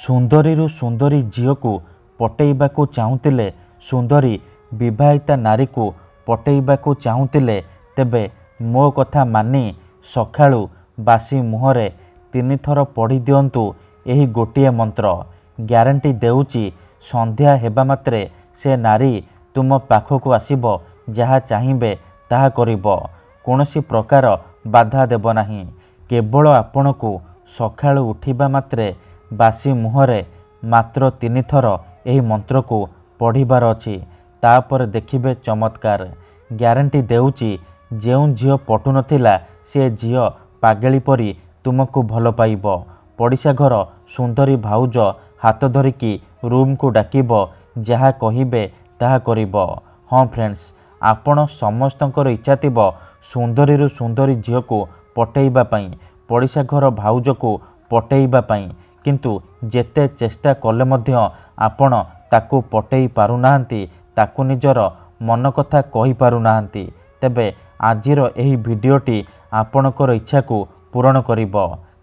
ସୁନ୍ଦରୀରୁ ସୁନ୍ଦରୀ ଝିଅକୁ ପଟେଇବାକୁ ଚାହୁଁଥିଲେ, ସୁନ୍ଦରୀ ବିବାହିତା ନାରୀକୁ ପଟେଇବାକୁ ଚାହୁଁଥିଲେ, ତେବେ ମୋ କଥା ମାନି ସକାଳୁ ବାସି ମୁହଁରେ 3 ଥର ପଢ଼ି ଦିଅନ୍ତୁ ଏହି ଗୋଟିଏ ମନ୍ତ୍ର। ଗ୍ୟାରେଣ୍ଟି ଦେଉଛି ସନ୍ଧ୍ୟା ହେବା ମାତ୍ରେ ସେ ନାରୀ ତୁମ ପାଖକୁ ଆସିବ, ଯାହା ଚାହିଁବେ ତାହା କରିବ, କୌଣସି ପ୍ରକାର ବାଧା ଦେବ ନାହିଁ। କେବଳ ଆପଣଙ୍କୁ ସକାଳୁ ଉଠିବା ମାତ୍ରେ ବାସି ମୁହଁରେ ମାତ୍ର 3 ଥର ଏହି ମନ୍ତ୍ରକୁ ପଢ଼ିବାର ଅଛି। ତାପରେ ଦେଖିବେ ଚମତ୍କାର। ଗ୍ୟାରେଣ୍ଟି ଦେଉଛି ଯେଉଁ ଝିଅ ପଟୁନଥିଲା ସେ ଝିଅ ପାଗେଳି ପରି ତୁମକୁ ଭଲ ପାଇବ। ପଡ଼ିଶା ଘର ସୁନ୍ଦରୀ ଭାଉଜ ହାତ ଧରିକି ରୁମ୍କୁ ଡାକିବ, ଯାହା କହିବେ ତାହା କରିବ। ହଁ ଫ୍ରେଣ୍ଡସ୍, ଆପଣ ସମସ୍ତଙ୍କର ଇଚ୍ଛା ଥିବ ସୁନ୍ଦରୀରୁ ସୁନ୍ଦରୀ ଝିଅକୁ ପଟେଇବା ପାଇଁ, ପଡ଼ିଶା ଘର ଭାଉଜକୁ ପଟେଇବା ପାଇଁ, କିନ୍ତୁ ଯେତେ ଚେଷ୍ଟା କଲେ ମଧ୍ୟ ଆପଣ ତାକୁ ପଟେଇ ପାରୁନାହାନ୍ତି, ତାକୁ ନିଜର ମନ କଥା କହିପାରୁନାହାନ୍ତି। ତେବେ ଆଜିର ଏହି ଭିଡ଼ିଓଟି ଆପଣଙ୍କର ଇଚ୍ଛାକୁ ପୂରଣ କରିବ,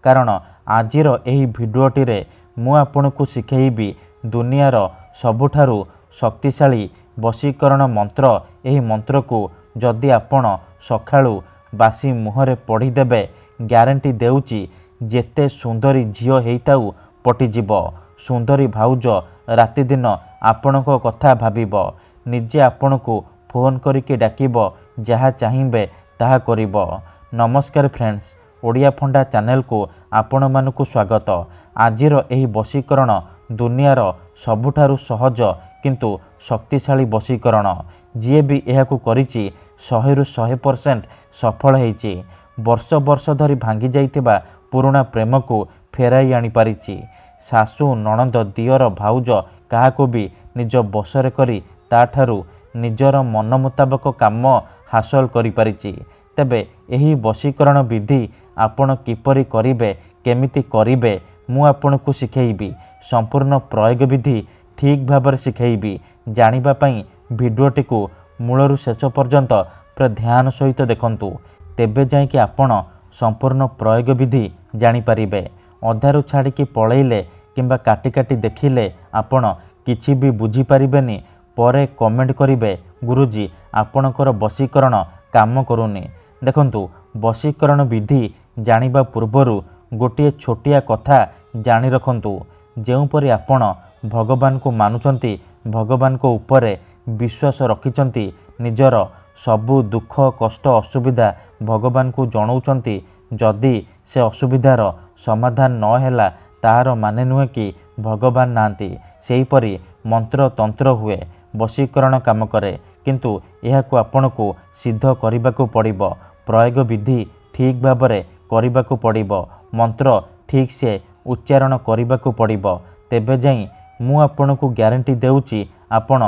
କାରଣ ଆଜିର ଏହି ଭିଡ଼ିଓଟିରେ ମୁଁ ଆପଣଙ୍କୁ ଶିଖେଇବି ଦୁନିଆର ସବୁଠାରୁ ଶକ୍ତିଶାଳୀ ବଶୀକରଣ ମନ୍ତ୍ର। ଏହି ମନ୍ତ୍ରକୁ ଯଦି ଆପଣ ସକାଳୁ ବାସି ମୁହଁରେ ପଢ଼ିଦେବେ, ଗ୍ୟାରେଣ୍ଟି ଦେଉଛି ଯେତେ ସୁନ୍ଦରୀ ଝିଅ ହେଇଥାଉ ପଟିଯିବ। ସୁନ୍ଦରୀ ଭାଉଜ ରାତିଦିନ ଆପଣଙ୍କ କଥା ଭାବିବ, ନିଜେ ଆପଣଙ୍କୁ ଫୋନ୍ କରିକି ଡାକିବ, ଯାହା ଚାହିଁବେ ତାହା କରିବ। ନମସ୍କାର ଫ୍ରେଣ୍ଡସ୍, ଓଡ଼ିଆ ଫଣ୍ଡା ଚ୍ୟାନେଲକୁ ଆପଣମାନଙ୍କୁ ସ୍ୱାଗତ। ଆଜିର ଏହି ବଶୀକରଣ ଦୁନିଆର ସବୁଠାରୁ ସହଜ କିନ୍ତୁ ଶକ୍ତିଶାଳୀ ବଶୀକରଣ। ଯିଏ ବି ଏହାକୁ କରିଛି 100ରୁ 100% ସଫଳ ହେଇଛି। ବର୍ଷ ବର୍ଷ ଧରି ଭାଙ୍ଗି ଯାଇଥିବା ପୁରୁଣା ପ୍ରେମକୁ ଫେରାଇ ଆଣିପାରିଛି। ଶାଶୁ, ନଣନ୍ଦ, ଦିଅର, ଭାଉଜ କାହାକୁ ବି ନିଜ ବଶରେ କରି ତାଠାରୁ ନିଜର ମନ ମୁତାବକ କାମ ହାସଲ କରିପାରିଛି। ତେବେ ଏହି ବଶୀକରଣ ବିଧି ଆପଣ କିପରି କରିବେ, କେମିତି କରିବେ, ମୁଁ ଆପଣଙ୍କୁ ଶିଖେଇବି। ସମ୍ପୂର୍ଣ୍ଣ ପ୍ରୟୋଗ ବିଧି ଠିକ୍ ଭାବରେ ଶିଖେଇବି। ଜାଣିବା ପାଇଁ ଭିଡ଼ିଓଟିକୁ ମୂଳରୁ ଶେଷ ପର୍ଯ୍ୟନ୍ତ ପୁରା ଧ୍ୟାନ ସହିତ ଦେଖନ୍ତୁ, ତେବେ ଯାଇକି ଆପଣ ସମ୍ପୂର୍ଣ୍ଣ ପ୍ରୟୋଗ ବିଧି ଜାଣିପାରିବେ। ଅଧାରୁ ଛାଡ଼ିକି ପଳେଇଲେ କିମ୍ବା କାଟି କାଟି ଦେଖିଲେ ଆପଣ କିଛି ବି ବୁଝିପାରିବେନି। ପରେ କମେଣ୍ଟ କରିବେ, ଗୁରୁଜୀ ଆପଣଙ୍କର ବଶୀକରଣ କାମ କରୁନି। ଦେଖନ୍ତୁ, ବଶୀକରଣ ବିଧି ଜାଣିବା ପୂର୍ବରୁ ଗୋଟିଏ ଛୋଟିଆ କଥା ଜାଣି ରଖନ୍ତୁ। ଯେଉଁପରି ଆପଣ ଭଗବାନଙ୍କୁ ମାନୁଛନ୍ତି, ଭଗବାନଙ୍କ ଉପରେ ବିଶ୍ୱାସ ରଖିଛନ୍ତି, ନିଜର ସବୁ ଦୁଃଖ କଷ୍ଟ ଅସୁବିଧା ଭଗବାନଙ୍କୁ ଜଣାଉଛନ୍ତି, ଯଦି ସେ ଅସୁବିଧାର ସମାଧାନ ନ ହେଲା ତାହାର ମାନେ ନୁହେଁ କି ଭଗବାନ ନାହାନ୍ତି। ସେହିପରି ମନ୍ତ୍ର ତନ୍ତ୍ର ହୁଏ, ବଶୀକରଣ କାମ କରେ, କିନ୍ତୁ ଏହାକୁ ଆପଣଙ୍କୁ ସିଦ୍ଧ କରିବାକୁ ପଡ଼ିବ। ପ୍ରୟୋଗ ବିଧି ଠିକ୍ ଭାବରେ କରିବାକୁ ପଡ଼ିବ, ମନ୍ତ୍ର ଠିକ୍ ସେ ଉଚ୍ଚାରଣ କରିବାକୁ ପଡ଼ିବ। ତେବେ ଯାଇ ମୁଁ ଆପଣଙ୍କୁ ଗ୍ୟାରେଣ୍ଟି ଦେଉଛି ଆପଣ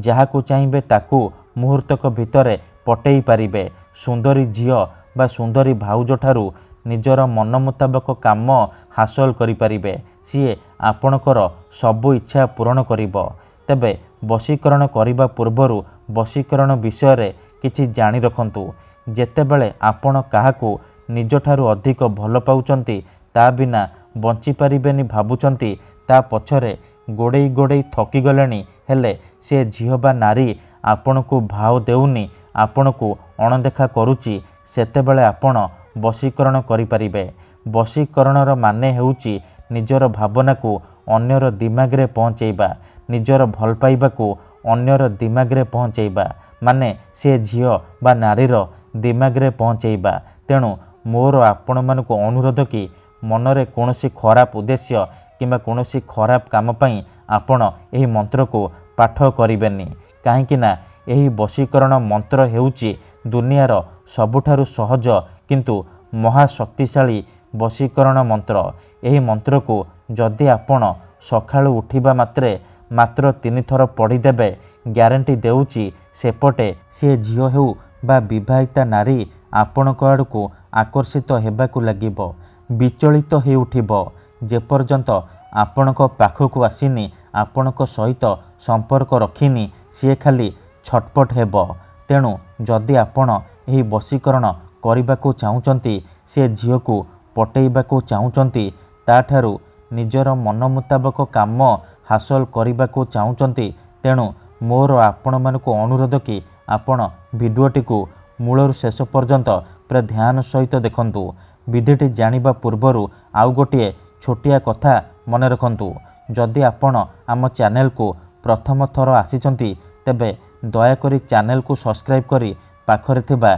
ଯାହାକୁ ଚାହିଁବେ ତାକୁ ମୁହୂର୍ତ୍ତକ ଭିତରେ ପଟେଇ ପାରିବେ। ସୁନ୍ଦରୀ ଝିଅ ବା ସୁନ୍ଦରୀ ଭାଉଜ ଠାରୁ ନିଜର ମନ ମୁତାବକ କାମ ହାସଲ କରିପାରିବେ। ସିଏ ଆପଣଙ୍କର ସବୁ ଇଚ୍ଛା ପୂରଣ କରିବ। ତେବେ ବଶୀକରଣ କରିବା ପୂର୍ବରୁ ବଶୀକରଣ ବିଷୟରେ କିଛି ଜାଣି ରଖନ୍ତୁ। ଯେତେବେଳେ ଆପଣ କାହାକୁ ନିଜଠାରୁ ଅଧିକ ଭଲ ପାଉଛନ୍ତି, ତା ବିନା ବଞ୍ଚିପାରିବେନି ଭାବୁଛନ୍ତି, ତା ପଛରେ ଗୋଡ଼େଇ ଗୋଡ଼େଇ ଥକିଗଲେଣି, ହେଲେ ସେ ଝିଅ ବା ନାରୀ ଆପଣଙ୍କୁ ଭାव ଦେଉନି, ଆପଣଙ୍କୁ ଅଣଦେଖା କରୁଛି, ସେତେବେଳେ ଆପଣ ବଶୀକରଣ କରିପାରିବେ। ବଶୀକରଣର ମାନେ ହେଉଛି ନିଜର ଭାବନାକୁ ଅନ୍ୟର ଦିମାଗରେ ପହଞ୍ଚେଇବା, ନିଜର ଭଲ ପାଇବାକୁ ଅନ୍ୟର ଦିମାଗରେ ପହଞ୍ଚେଇବା, ମାନେ ସେ ଝିଅ ବା ନାରୀର ଦିମାଗରେ ପହଞ୍ଚେଇବା। ତେଣୁ ମୋର ଆପଣମାନଙ୍କୁ ଅନୁରୋଧ କି ମନରେ କୌଣସି ଖରାପ ଉଦ୍ଦେଶ୍ୟ କିମ୍ବା କୌଣସି ଖରାପ କାମ ପାଇଁ ଆପଣ ଏହି ମନ୍ତ୍ରକୁ ପାଠ କରିବେନି। କାହିଁକି ନା ଏହି ବଶୀକରଣ ମନ୍ତ୍ର ହେଉଛି ଦୁନିଆର ସବୁଠାରୁ ସହଜ କିନ୍ତୁ ମହାଶକ୍ତିଶାଳୀ ବଶୀକରଣ ମନ୍ତ୍ର। ଏହି ମନ୍ତ୍ରକୁ ଯଦି ଆପଣ ସକାଳୁ ଉଠିବା ମାତ୍ରେ ମାତ୍ର 3 ଥର ପଢ଼ିଦେବେ, ଗ୍ୟାରେଣ୍ଟି ଦେଉଛି ସେପଟେ ସେ ଝିଅ ହେଉ ବା ବିବାହିତା ନାରୀ ଆପଣଙ୍କ ଆଡ଼କୁ ଆକର୍ଷିତ ହେବାକୁ ଲାଗିବ, ବିଚଳିତ ହେଉଠିବ। ଯେପର୍ଯ୍ୟନ୍ତ ଆପଣଙ୍କ ପାଖକୁ ଆସିନି, ଆପଣଙ୍କ ସହିତ ସମ୍ପର୍କ ରଖିନି, ସିଏ ଖାଲି ଛଟପଟ ହେବ। ତେଣୁ ଯଦି ଆପଣ ଏହି ବଶୀକରଣ କରିବାକୁ ଚାହୁଁଛନ୍ତି, ସେ ଝିଅକୁ ପଟେଇବାକୁ ଚାହୁଁଛନ୍ତି, ତାଠାରୁ ନିଜର ମନ ମୁତାବକ କାମ ହାସଲ କରିବାକୁ ଚାହୁଁଛନ୍ତି। ତେଣୁ ମୋର ଆପଣମାନଙ୍କୁ ଅନୁରୋଧ କି ଆପଣ ଭିଡ଼ିଓଟିକୁ ମୂଳରୁ ଶେଷ ପର୍ଯ୍ୟନ୍ତ ପୁରା ଧ୍ୟାନ ସହିତ ଦେଖନ୍ତୁ। ବିଧିଟି ଜାଣିବା ପୂର୍ବରୁ ଆଉ ଗୋଟିଏ ଛୋଟିଆ କଥା ମନେ ରଖନ୍ତୁ। ଯଦି ଆପଣ ଆମ ଚ୍ୟାନେଲକୁ ପ୍ରଥମ ଥର ଆସିଛନ୍ତି ତେବେ ଦୟାକରି ଚ୍ୟାନେଲକୁ ସବସ୍କ୍ରାଇବ୍ କରି ପାଖରେ ଥିବା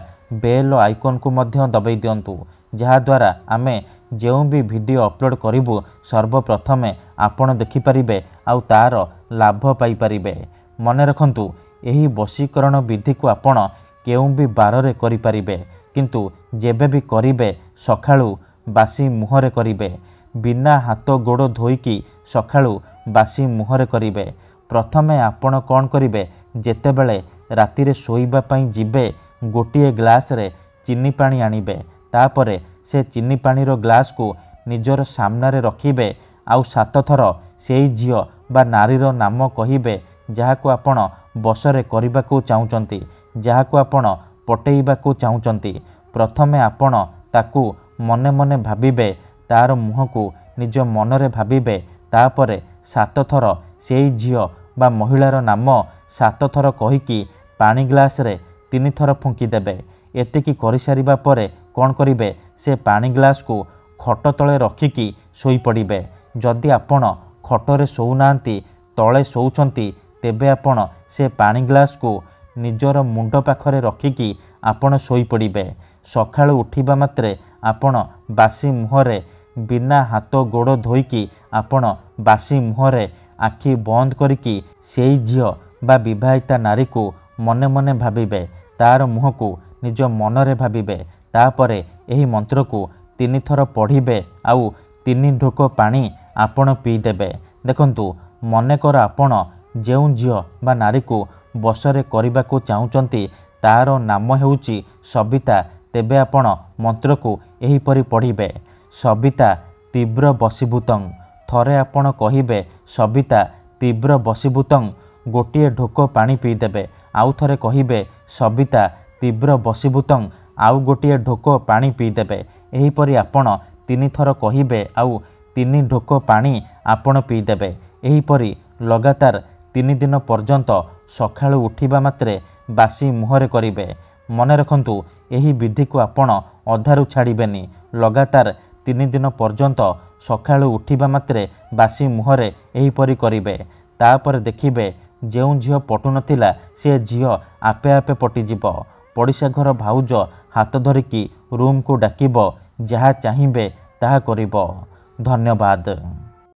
ବେଲ୍ ଆଇକନ୍କୁ ମଧ୍ୟ ଦବାଇ ଦିଅନ୍ତୁ, ଯାହାଦ୍ୱାରା ଆମେ ଯେଉଁ ବି ଭିଡ଼ିଓ ଅପଲୋଡ଼ କରିବୁ ସର୍ବପ୍ରଥମେ ଆପଣ ଦେଖିପାରିବେ ଆଉ ତା'ର ଲାଭ ପାଇପାରିବେ। ମନେ ରଖନ୍ତୁ, ଏହି ବଶୀକରଣ ବିଧିକୁ ଆପଣ କେଉଁ ବି ବାରରେ କରିପାରିବେ, କିନ୍ତୁ ଯେବେ ବି କରିବେ ସକାଳୁ ବାସି ମୁହଁରେ କରିବେ। ବିନା ହାତ ଗୋଡ଼ ଧୋଇକି ସକାଳୁ ବାସି ମୁହଁରେ କରିବେ। ପ୍ରଥମେ ଆପଣ କ'ଣ କରିବେ, ଯେତେବେଳେ ରାତିରେ ଶୋଇବା ପାଇଁ ଯିବେ ଗୋଟିଏ ଗ୍ଲାସରେ ଚିନି ପାଣି ଆଣିବେ। ତାପରେ ସେ ଚିନି ପାଣିର ଗ୍ଲାସକୁ ନିଜର ସାମ୍ନାରେ ରଖିବେ ଆଉ 7 ଥର ସେଇ ଝିଅ ବା ନାରୀର ନାମ କହିବେ ଯାହାକୁ ଆପଣ ବଶରେ କରିବାକୁ ଚାହୁଁଛନ୍ତି, ଯାହାକୁ ଆପଣ ପଟେଇବାକୁ ଚାହୁଁଛନ୍ତି। ପ୍ରଥମେ ଆପଣ ତାକୁ ମନେ ମନେ ଭାବିବେ, ତା'ର ମୁହଁକୁ ନିଜ ମନରେ ଭାବିବେ। ତାପରେ 7 ଥର ସେଇ ଝିଅ ବା ମହିଳାର ନାମ 7 ଥର କହିକି ପାଣି ଗ୍ଲାସରେ 3 ଥର ଫୁଙ୍କି ଦେବେ। ଏତିକି କରିସାରିବା ପରେ କ'ଣ କରିବେ, ସେ ପାଣି ଗ୍ଲାସକୁ ଖଟ ତଳେ ରଖିକି ଶୋଇପଡ଼ିବେ। ଯଦି ଆପଣ ଖଟରେ ଶୋଉନାହାନ୍ତି, ତଳେ ଶୋଉଛନ୍ତି, ତେବେ ଆପଣ ସେ ପାଣି ଗ୍ଲାସକୁ ନିଜର ମୁଣ୍ଡ ପାଖରେ ରଖିକି ଆପଣ ଶୋଇପଡ଼ିବେ। ସକାଳୁ ଉଠିବା ମାତ୍ରେ ଆପଣ ବାସି ମୁହଁରେ ବିନା ହାତ ଗୋଡ଼ ଧୋଇକି ଆପଣ ବାସି ମୁହଁରେ ଆଖି ବନ୍ଦ କରିକି ସେଇ ଝିଅ ବା ବିବାହିତା ନାରୀକୁ ମନେ ମନେ ଭାବିବେ, ତା'ର ମୁହଁକୁ ନିଜ ମନରେ ଭାବିବେ। ତାପରେ ଏହି ମନ୍ତ୍ରକୁ 3 ଥର ପଢ଼ିବେ ଆଉ 3 ଢୋକ ପାଣି ଆପଣ ପିଇଦେବେ। ଦେଖନ୍ତୁ, ମନେକର ଆପଣ ଯେଉଁ ଝିଅ ବା ନାରୀକୁ ବଶରେ କରିବାକୁ ଚାହୁଁଛନ୍ତି ତା'ର ନାମ ହେଉଛି ସବିତା, ତେବେ ଆପଣ ମନ୍ତ୍ରକୁ ଏହିପରି ପଢ଼ିବେ, ସବିତା ତୀବ୍ର ବଶୀଭୂତଂ। ଥରେ ଆପଣ କହିବେ ସବିତା ତୀବ୍ର ବଶୀଭୂତଂ, ଗୋଟିଏ ଢୋକ ପାଣି ପିଇଦେବେ। ଆଉ ଥରେ କହିବେ ସବିତା ତୀବ୍ର ବଶୀଭୂତଂ, ଆଉ ଗୋଟିଏ ଢୋକ ପାଣି ପିଇଦେବେ। ଏହିପରି ଆପଣ 3 ଥର କହିବେ ଆଉ 3 ଢୋକ ପାଣି ଆପଣ ପିଇଦେବେ। ଏହିପରି ଲଗାତାର 3 ଦିନ ପର୍ଯ୍ୟନ୍ତ ସକାଳୁ ଉଠିବା ମାତ୍ରେ ବାସି ମୁହଁରେ କରିବେ। ମନେ ରଖନ୍ତୁ, ଏହି ବିଧିକୁ ଆପଣ ଅଧାରୁ ଛାଡ଼ିବେନି। ଲଗାତାର 3 ଦିନ ପର୍ଯ୍ୟନ୍ତ ସକାଳୁ ଉଠିବା ମାତ୍ରେ ବାସି ମୁହଁରେ ଏହିପରି କରିବେ। ତାପରେ ଦେଖିବେ ଯେଉଁ ଝିଅ ପଟୁନଥିଲା ସେ ଝିଅ ଆପେ ଆପେ ପଟିଯିବ। ପଡ଼ିଶା ଘର ଭାଉଜ ହାତ ଧରିକି ରୁମ୍କୁ ଡାକିବ, ଯାହା ଚାହିଁବେ ତାହା କରିବ। ଧନ୍ୟବାଦ।